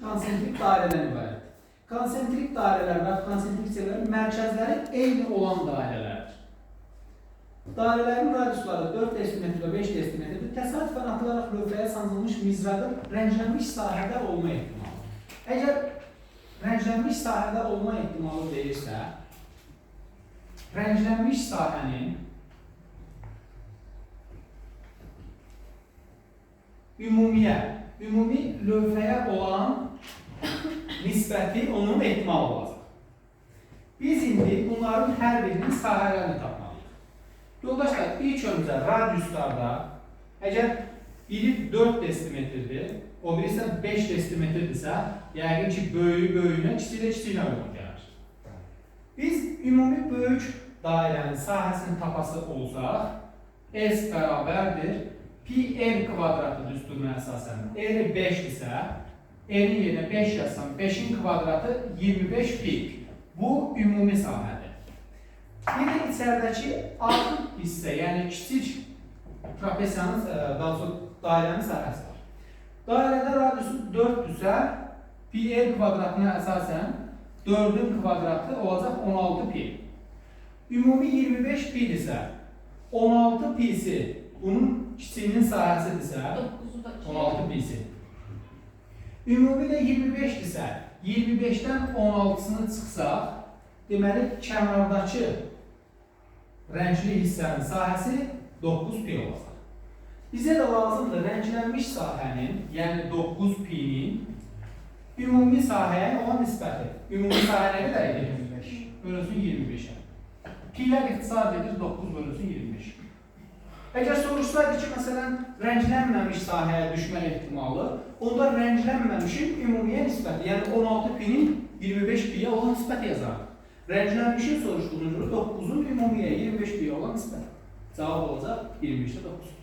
konsentrik dairədən ibarətdir. Konsentrik dairələr və konsentrik hissələrin mərkəzləri eyni olan dairələrdir. Dairələrin radiusları 4 desimetr və 5 desimetrdir. Təsadüfən atılaraq lövhəyə sancılmış mizraqın rənglənmiş sahədə olma ehtimalı. Əgər rənglənmiş sahədə olma ehtimalı deyirsə, rənglənmiş sahənin ümumi lövhəyə olan nisbəti onun ehtimalı olacaq. Biz indi bunların hər birinin sahələrini tapmalıyıq. Yoldaşlar, ilk öncə radiuslarda, əgər biri 4 desimetrdir, o biri isə 5 desimetrdirsə, yəqin ki, böyüyünə, kiçiyinə uyğun gəlir. Biz ümumi böyük dairənin sahəsini tapası olsaq, S bərabərdir pi n kvadratı düsturuna əsasən. R 5-dirsə, N-in yerinə 5 yazsam, 5-in kvadratı 25 pi. Bu ümumi sahədir. Bir də içəridəki altı hissə, yəni kiçik trapesiyanın, dairənin sahəsi var. Dairədə radiusu 4-dürsə, pi n kvadratına əsasən 4-ün kvadratı olacaq 16 pi. Ümumi 25 pi-dirsə, 16 pi-si bunun kiçiyinin sahəsidirsə, 16 pi-si. Ümumi də 25-dirsə, 25-dən 16-sını çıxsaq, deməli, kənardakı rəngli hissənin sahəsi 9 pi olacaq. Bizə də lazımdır rənglənmiş sahənin, yəni 9 pi-nin ümumi sahəyə olan nisbəti. Ümumi sahə nə qədər edir? 25. Bölünsün 25-ə. Pi-lər ixtisar edir 9 bölünsün 25. Əgər soruşsaydı ki, məsələn, rənglənməmiş sahəyə düşmə ehtimalı, onda rənglənməmişin ümumiyə nisbəti, yəni 16 pi-nin 25 pi-yə olan nisbəti yazarıq. Rənglənmişin soruşduğunu görə 9-un ümumiyə 25 pi-yə olan nisbəti. Cavab olacaq 25-də 9.